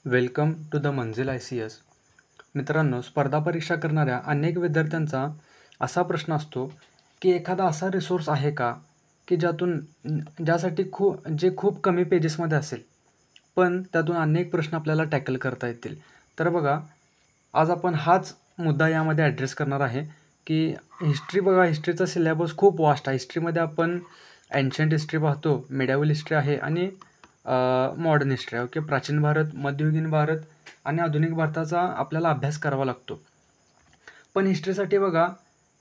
Welcome to the मंजिल ICS. मित्रांनो, स्पर्धा परीक्षा करणाऱ्या अनेक विद्यार्थ्यांचा असा प्रश्न असतो की एखादा असा रिसोर्स आहे का की ज्यासाठी खूप कमी पेजेसमध्ये असेल, पण त्यातून अनेक प्रश्न आपल्याला टॅकल करता येतील. तर बघा, आज आपण हाच मुद्दा यामध्ये ॲड्रेस करणार आहे की हिस्ट्रीचा सिलेबस खूप वास्ट आहे. हिस्ट्रीमध्ये आपण एन्शंट हिस्ट्री पाहतो, मिडिॲवल हिस्ट्री आहे आणि मॉडर्न हिस्ट्री आहे. ओके, प्राचीन भारत, मध्ययुगीन भारत आणि आधुनिक भारताचा आपल्याला अभ्यास करावा लागतो. पण हिस्ट्रीसाठी बघा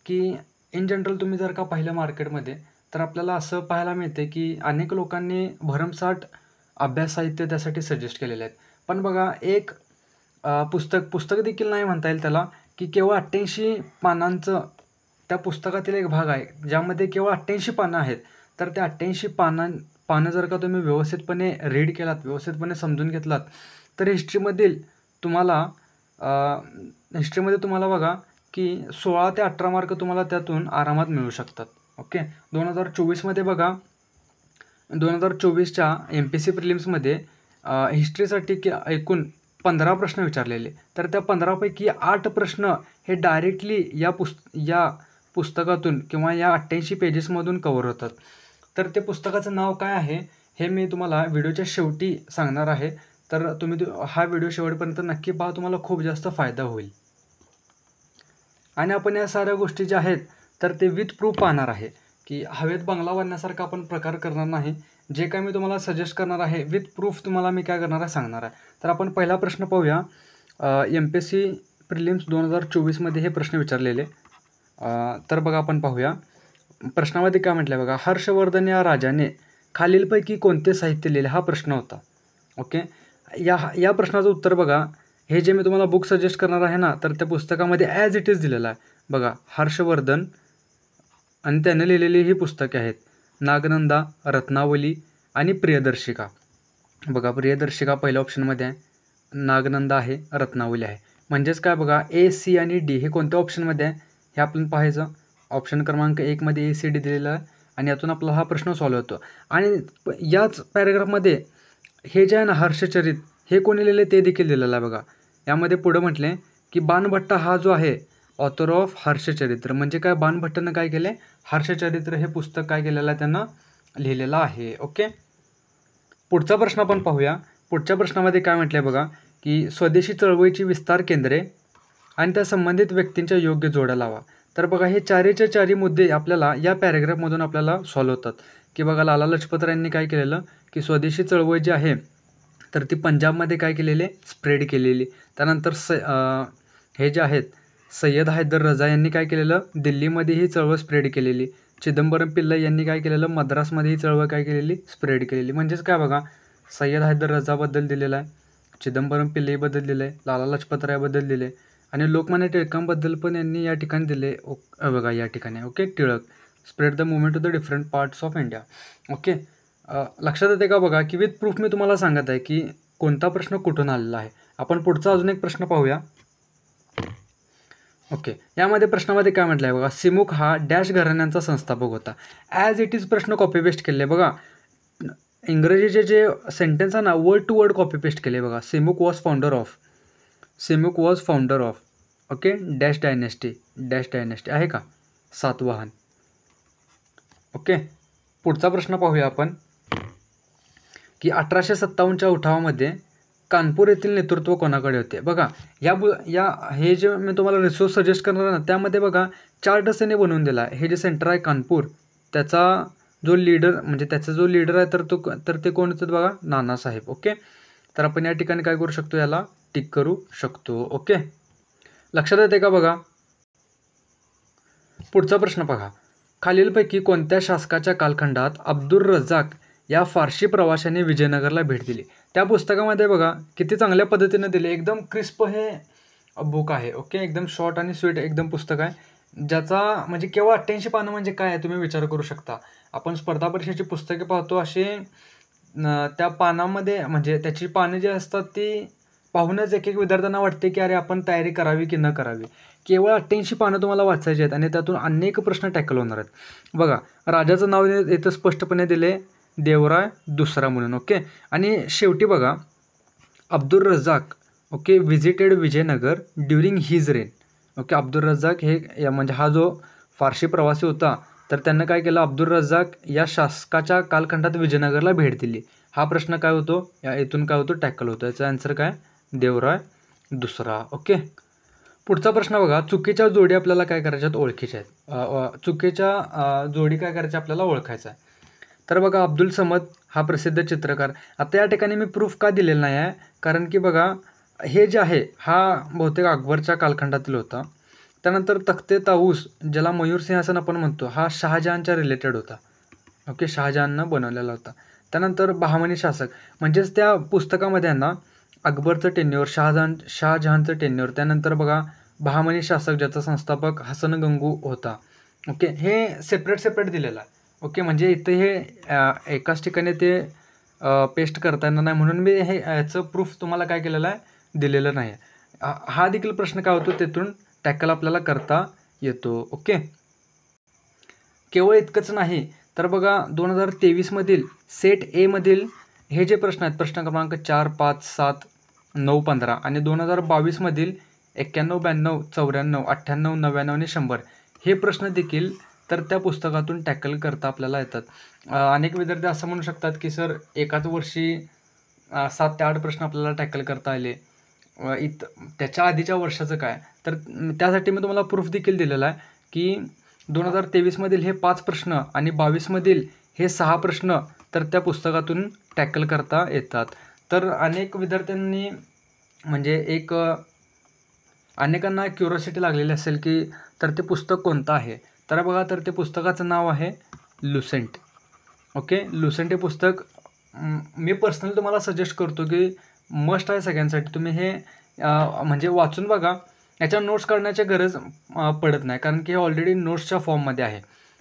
की इन जनरल तुम्ही जर का पाहिलं मार्केटमध्ये, तर आपल्याला असं पाहायला मिळते की अनेक लोकांनी भरमसाठ अभ्यास साहित्य त्यासाठी सजेस्ट केलेले आहेत. पण बघा, एक पुस्तक देखील नाही म्हणता येईल त्याला, की केवळ 88 पानांचं त्या पुस्तकातील एक भाग आहे, ज्यामध्ये केवळ 88 पानं आहेत. तर त्या 88 पानं जर का तुम्ही व्यवस्थितपणे रीड केलात, व्यवस्थितपणे समजून घेतलात, तर हिस्ट्रीमध्ये तुम्हाला बघा की 16 ते 18 मार्क तुम्हाला त्यातून आरामात मिळू शकतात. ओके, 2024मध्ये बघा, 2024च्या MPSC प्रिलिम्समध्ये हिस्ट्रीसाठी एकूण 15 प्रश्न विचारलेले. तर त्या 15पैकी 8 प्रश्न हे डायरेक्टली या पुस्तकातून किंवा या 88 पेजेसमधून कव्हर होतात. तर ते पुस्तकाचं नाव काय आहे हे मी तुम्हाला व्हिडिओच्या शेवटी सांगणार आहे. तर तुम्ही हा व्हिडिओ शेवटपर्यंत नक्की पहा, तुम्हाला खूप जास्त फायदा होईल. आणि आपण या साऱ्या गोष्टी ज्या आहेत तर ते विथ प्रूफ पाहणार आहे, की हवेत बंगला बांधण्यासारखा आपण प्रकार करणार नाही. जे काय मी तुम्हाला सजेस्ट करणार आहे विथ प्रूफ तुम्हाला मी काय करणार आहे सांगणार आहे. तर आपण पहिला प्रश्न पाहूया. MPSC प्रिलिम्स 2024मध्ये हे प्रश्न विचारलेले. तर बघा, आपण पाहूया. प्रश्नामध्ये काय म्हटलं आहे बघा, हर्षवर्धन या राजाने खालीलपैकी कोणते साहित्य लिहिले, हा प्रश्न होता. ओके, या प्रश्नाचं उत्तर बघा, हे जे मी तुम्हाला बुक सजेस्ट करणार आहे ना, तर त्या पुस्तकामध्ये ॲज इट इज दिलेलं आहे. बघा, हर्षवर्धन आणि त्याने लिहिलेली ही पुस्तके आहेत: नागनंदा, रत्नावली आणि प्रियदर्शिका. बघा, प्रियदर्शिका पहिल्या ऑप्शनमध्ये आहे, नागनंदा आहे, रत्नावली आहे. म्हणजेच काय बघा, A, C आणि D हे कोणत्या ऑप्शनमध्ये आहे हे आपण पाहायचं. ऑप्शन क्रमांक 1मध्ये A, C, D दिलेला आहे आणि यातून आपला हा प्रश्न सॉल्व्ह होतो. आणि याच पॅरेग्राफमध्ये हे जे आहे ना, हर्षचरित, हे कोणी लिहिले ते देखील दिलेलं आहे. बघा, यामध्ये पुढं म्हटले की बाणभट्टा हा जो आहे ऑथर ऑफ हर्षचरित्र, म्हणजे काय, बाणभट्टानं काय केले, हर्षचरित्र हे पुस्तक काय केलेलं आहे, त्यांना लिहिलेलं आहे. ओके, पुढचा प्रश्न आपण पाहूया. पुढच्या प्रश्नामध्ये काय म्हटलं आहे बघा, की स्वदेशी चळवळीची विस्तार केंद्रे आणि त्या संबंधित व्यक्तींच्या योग्य जोड्या लावा. तर बघा, हे चारीचे चारी मुद्दे आपल्याला या पॅरेग्राफमधून आपल्याला सॉल्व्ह होतात. की बघा, लाला लजपत रायांनी काय केलेलं, की स्वदेशी चळवळ जी आहे तर ती पंजाबमध्ये काय केलेली, स्प्रेड केलेली. त्यानंतर हे जे आहेत सय्यद हैदर रजा यांनी काय केलेलं, दिल्लीमध्ये ही चळवळ स्प्रेड केलेली. चिदंबरम पिल्लाई यांनी काय केलेलं, मद्रासमध्ये ही चळवळ काय केलेली, स्प्रेड केलेली. म्हणजेच काय बघा, सय्यद हैदर रजाबद्दल दिलेलं आहे, चिदंबरम पिल्लाईबद्दल दिलं आहे, लाला लजपत रायबद्दल दिले आणि लोकमान्य टिळकांबद्दल पण यांनी या ठिकाणी दिले. बघा, या ठिकाणी okay, Tilak spread the movement to the different parts of India. Okay, लक्षात येते का बघा, की विथ प्रूफ मी तुम्हाला सांगत आहे की कोणता प्रश्न कुठून आलेला आहे. आपण पुढचा अजून एक प्रश्न पाहूया. ओके, यामध्ये प्रश्नामध्ये काय म्हटलं आहे बघा, सिमुक हा डॅश घराण्यांचा संस्थापक होता. ॲज इट इज प्रश्न कॉपी पेस्ट केले. बघा, इंग्रजीचे जे सेंटेन्स आहे ना, word to word copy paste केले. बघा, Simuk was founder of okay dash dynasty आहे का, सातवाहन. ओके, पुढचा प्रश्न पाहूया आपण, की 1857च्या उठावामध्ये कानपूर येथील नेतृत्व कोणाकडे होते. बघा, हे जे मी तुम्हाला रिसोर्स सजेस्ट करणार ना, त्यामध्ये बघा चार्टच त्याने बनवून दिला आहे. हे जे सेंटर आहे कानपूर, त्याचा जो लीडर आहे तर ते कोण होतं बघा, नानासाहेब. ओके, तर आपण या ठिकाणी काय करू शकतो, याला टिक करू शकतो. ओके, लक्षात येते का बघा. पुढचा प्रश्न बघा, खालीलपैकी कोणत्या शासकाच्या कालखंडात अब्दुल रझाक या फारसी प्रवाशाने विजयनगरला भेट दिली. त्या पुस्तकामध्ये बघा किती चांगल्या पद्धतीने दिले, एकदम क्रिस्प हे बुक आहे. ओके, एकदम शॉर्ट आणि स्वीट एकदम पुस्तक आहे, ज्याचा म्हणजे केवळ 88 पानं म्हणजे काय आहे तुम्ही विचार करू शकता. आपण स्पर्धा परीक्षेची पुस्तके पाहतो, असे त्या पानामध्ये म्हणजे त्याची पानं जी असतात ती पाहूनच एक विद्यार्थ्यांना वाटते की अरे आपण तयारी करावी की न करावी. केवळ 88 पानं तुम्हाला वाचायची आहेत आणि त्यातून अनेक प्रश्न टॅकल होणार आहेत. बघा, राजाचं नाव इथं स्पष्टपणे दिले, देवराय दुसरा म्हणून. ओके, आणि शेवटी बघा, Abdul Razzaq okay visited Vijayanagar during his reign. Okay, Abdul Razzaq हे म्हणजे हा जो फारसी प्रवासी होता, तर त्यांना काय केलं, अब्दुल रझाक या शासकाच्या कालखंडात विजयनगरला भेट दिली. हा प्रश्न काय होतो, या इथून काय होतो, टॅकल होतो. याचा आन्सर काय, देवराय दुसरा. ओके, पुढचा प्रश्न बघा, चुकीच्या जोडी आपल्याला काय करायच्या आहेत, ओळखीच्या आहेत. चुकीच्या जोडी काय करायच्या आपल्याला ओळखायचं आहे. तर बघा, अब्दुल समद हा प्रसिद्ध चित्रकार. आता या ठिकाणी मी प्रूफ का दिलेला नाही आहे, कारण की बघा हे जे आहे हा बहुतेक अकबरच्या कालखंडातील होता. त्यानंतर तख्ते ताऊस ज्याला मयूर सिंहासन आपण म्हणतो, हा शहाजहानच्या रिलेटेड होता. ओके, शहाजहाननं बनवलेला होता. त्यानंतर बहामनी शासक म्हणजेच त्या पुस्तकामध्ये ना अकबरचं टेन्युअर, शहाजहानचं टेन्युअर, त्यानंतर बघा बहामनी शासक ज्याचा संस्थापक हसन गंगू होता. ओके, हे सेपरेट दिलेलं आहे. ओके, म्हणजे इथे हे एकाच ठिकाणी ते पेस्ट करता येणार नाही, म्हणून मी हे याचं प्रूफ तुम्हाला काय केलेलं आहे, दिलेलं नाही आहे. हा देखील प्रश्न काय होतो, तेथून टॅकल आपल्याला करता येतो. ओके, केवळ इतकंच नाही तर बघा 2023मधील सेट ए मधील हे जे प्रश्न आहेत, प्रश्न क्रमांक 4, 5, 7, 9, 15 आणि 2022मधील 91, 92, 94, 98, 99 आणि 100 हे प्रश्न देखील तर त्या पुस्तकातून टॅकल करता आपल्याला येतात. अनेक विद्यार्थी असं म्हणू शकतात की सर एकाच वर्षी 7 ते 8 प्रश्न आपल्याला टॅकल करता आले, त्याच्या आधीच्या वर्षाचं काय. तर त्यासाठी मी तुम्हाला प्रूफ देखील दिलेला आहे की 2023मधील हे 5 प्रश्न आणि 22मधील हे 6 प्रश्न तर त्या पुस्तकातून टॅकल करता येतात. तर अनेक विद्यार्थ्यांनी म्हणजे अनेकांना क्युरिओसिटी लागलेली असेल की तर ते पुस्तक कोणतं आहे. तर बघा, तर ते पुस्तकाचं नाव आहे लुसेंट. ओके, लुसेंट हे पुस्तक मी पर्सनली तुम्हाला सजेस्ट करतो की मस्ट आहे सगळ्यांसाठी. तुम्ही हे म्हणजे वाचून बघा. याच्या नोट्स काढण्याची गरज पडत नाही, कारण की हे ऑलरेडी नोट्सच्या फॉर्ममध्ये आहे.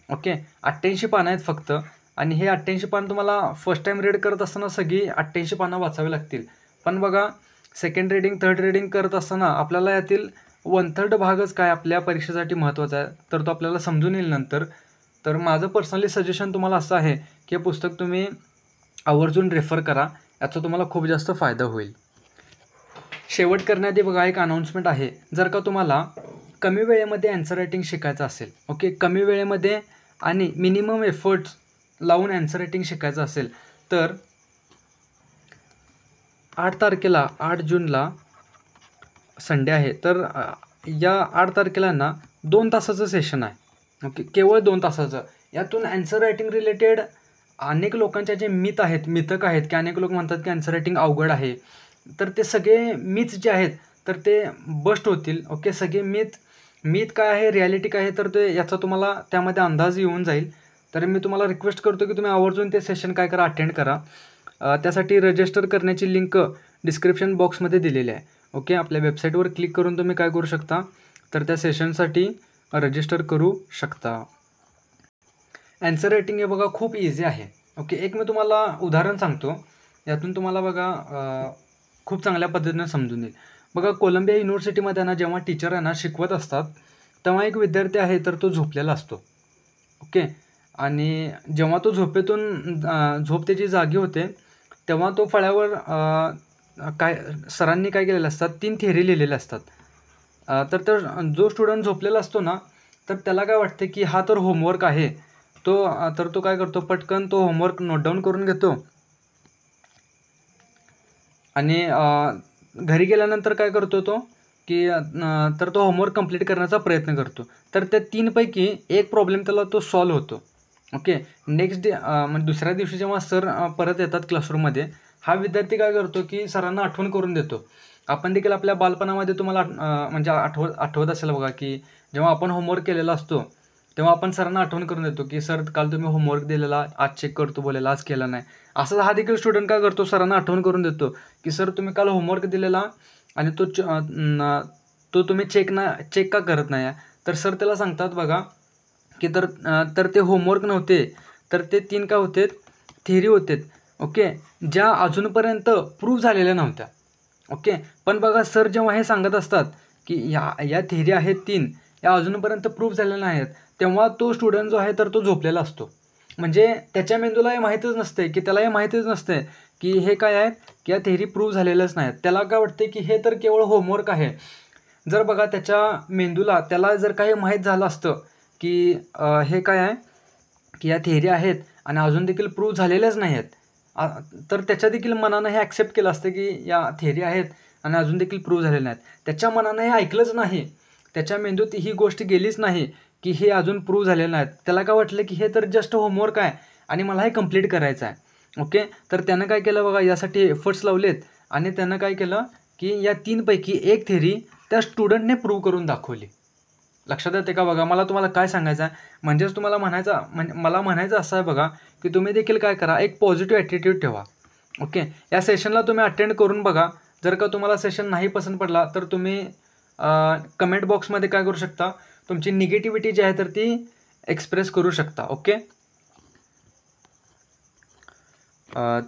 ओके, 88 पानं आहेत फक्त, आणि हे 88 पानं तुम्हाला फर्स्ट टाईम रीड करत असताना सगळी 88 पानं वाचावी लागतील. पण बघा, सेकंड रीडिंग, थर्ड रीडिंग करत असताना आपल्याला यातील 1/3 भागच काय आपल्या परीक्षेसाठी महत्त्वाचा आहे, तर तो आपल्याला समजून येईल नंतर. तर माझं पर्सनली सजेशन तुम्हाला असं आहे की हे पुस्तक तुम्ही आवर्जून रेफर करा, याचा तुम्हाला खूप जास्त फायदा होईल. शेवट करण्याआधी बघा एक अनाऊन्समेंट आहे. जर का तुम्हाला कमी वेळेमध्ये ॲन्सर रायटिंग शिकायचं असेल, ओके, कमी वेळेमध्ये आणि मिनिमम एफर्ट्स लावून ॲन्सर रायटिंग शिकायचं असेल, तर 8 जूनला संडे आहे. तर या 8 तारखेला ना 2 तासाचं सेशन आहे. ओके, केवळ 2 तासाचं. यातून ॲन्सर रायटिंग रिलेटेड अनेक लोकांच्या जे मिथक आहेत की अनेक लोक म्हणतात की ॲन्सर रायटिंग अवघड आहे, तर ते सगळे मिथ्स जे आहेत तर ते बस्ट होतील. ओके, सगळे मिथ काय आहे, रिॲलिटी काय आहे, तर ते याचा तुम्हाला त्यामध्ये अंदाज येऊन जाईल. तर मी तुम्हाला रिक्वेस्ट करतो की तुम्ही आवर्जून ते सेशन काय करा, अटेंड करा. त्यासाठी रजिस्टर करण्याची लिंक डिस्क्रिप्शन बॉक्समध्ये दिलेली आहे. ओके, आपल्या वेबसाईटवर क्लिक करून तुम्ही काय करू शकता, तर त्या सेशनसाठी रजिस्टर करू शकता. ॲन्सर रायटिंग हे बघा खूप इझी आहे. ओके, एक मी तुम्हाला उदाहरण सांगतो, यातून तुम्हाला बघा खूप चांगल्या पद्धतीनं समजून येईल. बघा, कोलंबिया युनिव्हर्सिटीमध्ये ना जेव्हा टीचर आहे ना शिकवत असतात, तेव्हा एक विद्यार्थी आहे तर तो झोपलेला असतो. ओके, आणि जेव्हा तो झोप त्याची जागी होते, तेव्हा तो फळ्यावर सरांनी काय केलेलं असतात, 3 थेअरी लिहिलेल्या असतात. तर जो स्टुडंट झोपलेला असतो ना, तर त्याला काय वाटते की हा तर होमवर्क आहे. तो काय करतो, पटकन तो होमवर्क नोट डाऊन करून घेतो आणि घरी गेल्यानंतर काय करतो तो की तर तो होमवर्क कंप्लीट करण्याचा प्रयत्न करतो. तर त्या 3 पैकी एक प्रॉब्लेम त्याला तो सॉल्व्ह होतो. ओके, नेक्स्ट डे म्हणजे दुसऱ्या दिवशी जेव्हा सर परत येतात क्लासरूममध्ये, हा विद्यार्थी काय करतो की सरांना आठवण करून देतो. आपण देखील आपल्या बालपणामध्ये तुम्हाला म्हणजे आठवत असेल बघा की जेव्हा आपण होमवर्क केलेला असतो, तेव्हा आपण सरांना आठवण करून देतो की सर काल तुम्ही होमवर्क दिलेला, आज चेक करतो बोलायला, आज केला नाही. असं हा देखील स्टुडंट काय करतो, सरांना आठवण करून देतो की सर तुम्ही काल होमवर्क दिलेला आणि तो तुम्ही चेक का करत नाही. तर सर त्याला सांगतात बघा की तर ते होमवर्क नव्हते, तर ते 3 काय होते, थिअरी होते. ओके, ज्या अजूनपर्यंत प्रूव्ह झालेल्या नव्हत्या. ओके, पण बघा सर जेव्हा हे सांगत असतात की या थिअरी आहेत 3, या अजूनपर्यंत प्रूव्ह झालेल्या नाहीत, तेव्हा तो स्टुडंट जो आहे तर तो झोपलेला असतो. म्हणजे त्याच्या मेंदूला हे माहीतच नसते की त्याला हे माहीतच नसते की हे काय आहेत की या थेरी प्रूव्ह झालेल्याच नाहीत. त्याला काय वाटते की हे तर केवळ होमवर्क आहे. जर बघा त्याच्या मेंदूला त्याला जर काही माहीत झालं असतं की हे काय आहे की या थेरी आहेत आणि अजून देखील प्रूव्ह झालेल्याच नाही आहेत, तर त्याच्या देखील मनानं हे ॲक्सेप्ट केलं असतं की या थेरी आहेत आणि अजून देखील प्रूव्ह झालेल्या नाहीत. त्याच्या मनानं हे ऐकलंच नाही. त्याच्या मेंदूत ही गोष्ट गेलीच नाही की हे अजून प्रूव्ह झालेलं नाहीत. त्याला काय वाटलं की हे तर जस्ट होमवर्क आहे आणि मला हे कंप्लीट करायचं आहे. ओके, तर त्यानं काय केलं बघा, यासाठी एफर्ट्स लावलेत आणि त्यानं काय केलं की या 3 पैकी एक थेरी त्या स्टुडंटने प्रूव्ह करून दाखवली. लक्षात येते का बघा? मला तुम्हाला काय सांगायचं आहे, म्हणजेच तुम्हाला मला म्हणायचं असं आहे बघा, की तुम्ही देखील काय करा, एक पॉझिटिव्ह ॲटिट्यूड ठेवा. ओके, या सेशनला तुम्ही अटेंड करून बघा. जर का तुम्हाला सेशन नाही पसंत पडला तर तुम्ही कमेंट बॉक्समध्ये काय करू शकता, तुमची निगेटिव्हिटी जी आहे तर ती एक्सप्रेस करू शकता. Okay,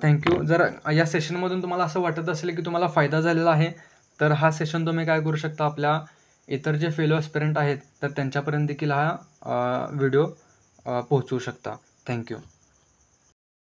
thank you. जर या सेशनमधून तुम्हाला असं वाटत असेल की तुम्हाला फायदा झालेला आहे, तर हा सेशन तुम्ही काय करू शकता, आपल्या इतर जे फेलो ॲस्पिरंट आहेत तर त्यांच्यापर्यंत देखील हा व्हिडिओ पोहोचवू शकता. थँक्यू.